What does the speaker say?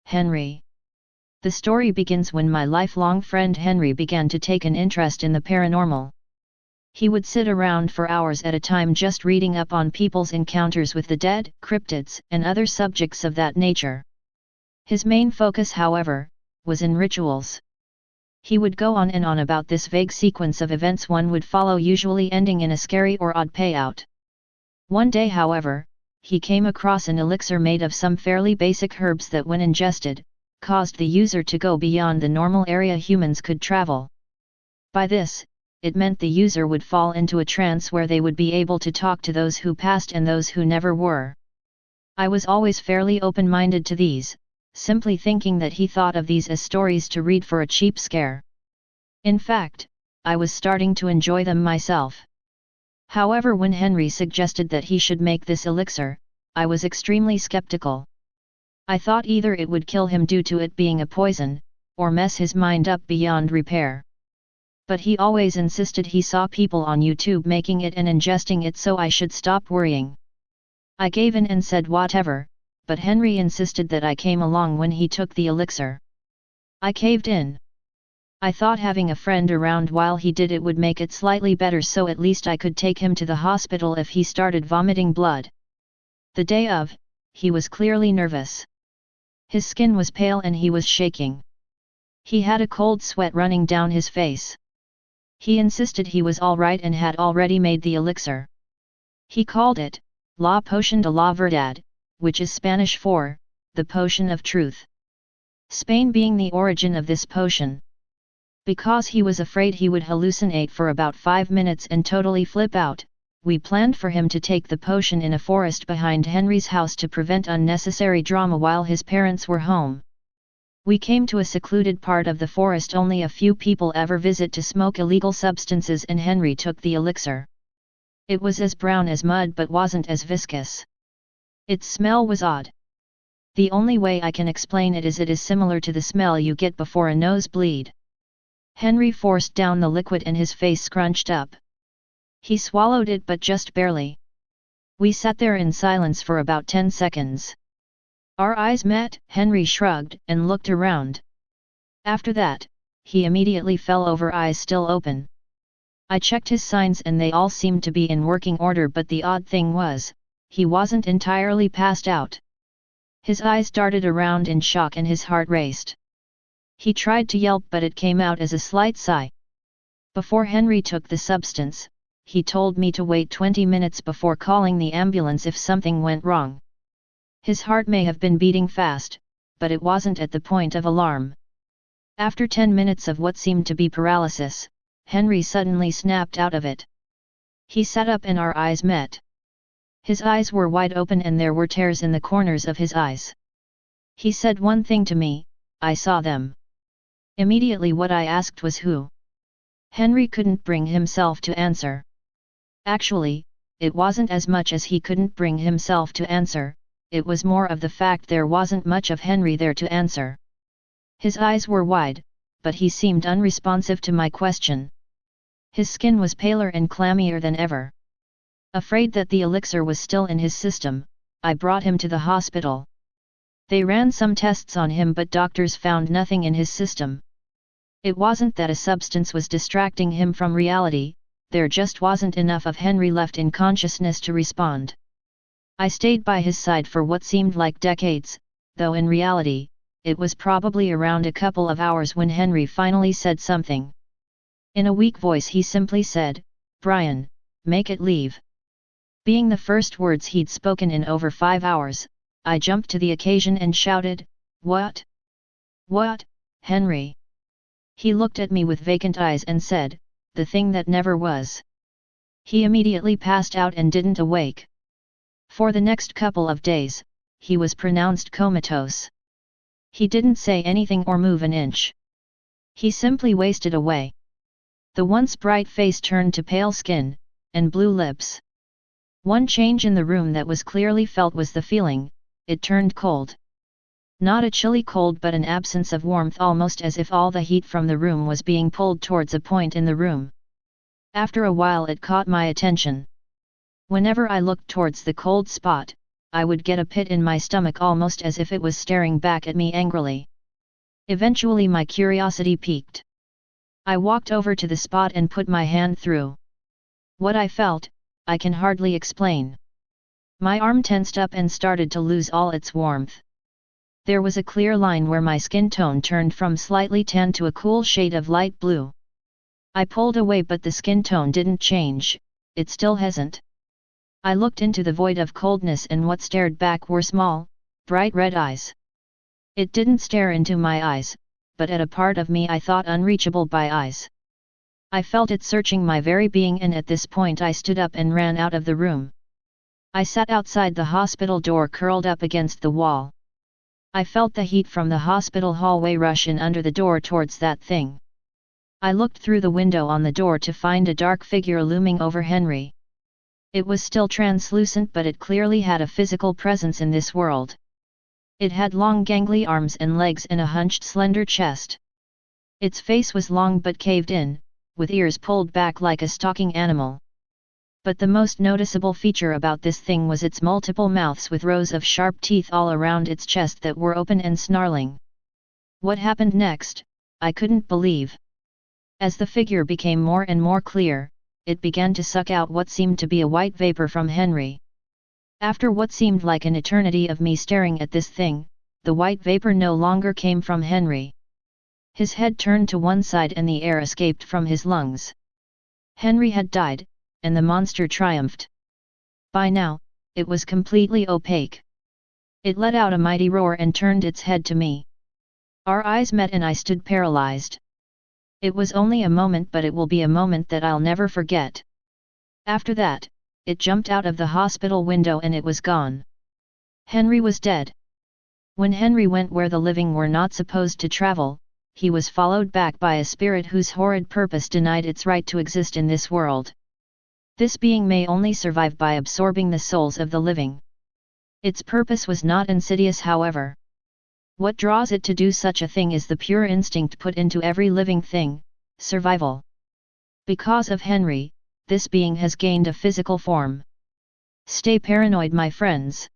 Henry. The story begins when my lifelong friend Henry began to take an interest in the paranormal. He would sit around for hours at a time just reading up on people's encounters with the dead, cryptids, and other subjects of that nature. His main focus, however, was in rituals. He would go on and on about this vague sequence of events one would follow, usually ending in a scary or odd payout. One day, however, he came across an elixir made of some fairly basic herbs that, when ingested, caused the user to go beyond the normal area humans could travel. By this, it meant the user would fall into a trance where they would be able to talk to those who passed and those who never were. I was always fairly open-minded to these, simply thinking that he thought of these as stories to read for a cheap scare. In fact, I was starting to enjoy them myself. However, when Henry suggested that he should make this elixir, I was extremely skeptical. I thought either it would kill him due to it being a poison, or mess his mind up beyond repair. But he always insisted he saw people on YouTube making it and ingesting it, so I should stop worrying. I gave in and said whatever, but Henry insisted that I came along when he took the elixir. I caved in. I thought having a friend around while he did it would make it slightly better, so at least I could take him to the hospital if he started vomiting blood. The day of, he was clearly nervous. His skin was pale and he was shaking. He had a cold sweat running down his face. He insisted he was all right and had already made the elixir. He called it, La Poción de la Verdad, which is Spanish for, the potion of truth. Spain being the origin of this potion. Because he was afraid he would hallucinate for about 5 minutes and totally flip out, we planned for him to take the potion in a forest behind Henry's house to prevent unnecessary drama while his parents were home. We came to a secluded part of the forest only a few people ever visit to smoke illegal substances, and Henry took the elixir. It was as brown as mud but wasn't as viscous. Its smell was odd. The only way I can explain it is similar to the smell you get before a nosebleed. Henry forced down the liquid and his face scrunched up. He swallowed it, but just barely. We sat there in silence for about 10 seconds. Our eyes met. Henry shrugged and looked around. After that, he immediately fell over, eyes still open. I checked his signs and they all seemed to be in working order, but the odd thing was, he wasn't entirely passed out. His eyes darted around in shock and his heart raced. He tried to yelp, but it came out as a slight sigh. Before Henry took the substance, he told me to wait 20 minutes before calling the ambulance if something went wrong. His heart may have been beating fast, but it wasn't at the point of alarm. After 10 minutes of what seemed to be paralysis, Henry suddenly snapped out of it. He sat up and our eyes met. His eyes were wide open and there were tears in the corners of his eyes. He said one thing to me, I saw them. Immediately what I asked was who. Henry couldn't bring himself to answer. Actually, it wasn't as much as he couldn't bring himself to answer, it was more of the fact there wasn't much of Henry there to answer. His eyes were wide, but he seemed unresponsive to my question. His skin was paler and clammier than ever. Afraid that the elixir was still in his system, I brought him to the hospital. They ran some tests on him, but doctors found nothing in his system. It wasn't that a substance was distracting him from reality, there just wasn't enough of Henry left in consciousness to respond. I stayed by his side for what seemed like decades, though in reality, it was probably around a couple of hours when Henry finally said something. In a weak voice he simply said, "Brian, make it leave." Being the first words he'd spoken in over 5 hours, I jumped to the occasion and shouted, "What? What, Henry?" He looked at me with vacant eyes and said, "The thing that never was." He immediately passed out and didn't awake. For the next couple of days, he was pronounced comatose. He didn't say anything or move an inch. He simply wasted away. The once bright face turned to pale skin, and blue lips. One change in the room that was clearly felt was the feeling, it turned cold. Not a chilly cold but an absence of warmth, almost as if all the heat from the room was being pulled towards a point in the room. After a while it caught my attention. Whenever I looked towards the cold spot, I would get a pit in my stomach, almost as if it was staring back at me angrily. Eventually my curiosity piqued. I walked over to the spot and put my hand through. What I felt, I can hardly explain. My arm tensed up and started to lose all its warmth. There was a clear line where my skin tone turned from slightly tan to a cool shade of light blue. I pulled away but the skin tone didn't change, it still hasn't. I looked into the void of coldness and what stared back were small, bright red eyes. It didn't stare into my eyes, but at a part of me I thought unreachable by eyes. I felt it searching my very being, and at this point I stood up and ran out of the room. I sat outside the hospital door curled up against the wall. I felt the heat from the hospital hallway rush in under the door towards that thing. I looked through the window on the door to find a dark figure looming over Henry. It was still translucent, but it clearly had a physical presence in this world. It had long gangly arms and legs and a hunched slender chest. Its face was long but caved in, with ears pulled back like a stalking animal. But the most noticeable feature about this thing was its multiple mouths with rows of sharp teeth all around its chest that were open and snarling. What happened next, I couldn't believe. As the figure became more and more clear, it began to suck out what seemed to be a white vapor from Henry. After what seemed like an eternity of me staring at this thing, the white vapor no longer came from Henry. His head turned to one side and the air escaped from his lungs. Henry had died, and the monster triumphed. By now, it was completely opaque. It let out a mighty roar and turned its head to me. Our eyes met and I stood paralyzed. It was only a moment, but it will be a moment that I'll never forget. After that, it jumped out of the hospital window and it was gone. Henry was dead. When Henry went where the living were not supposed to travel, he was followed back by a spirit whose horrid purpose denied its right to exist in this world. This being may only survive by absorbing the souls of the living. Its purpose was not insidious, however. What draws it to do such a thing is the pure instinct put into every living thing: survival. Because of Henry, this being has gained a physical form. Stay paranoid, my friends.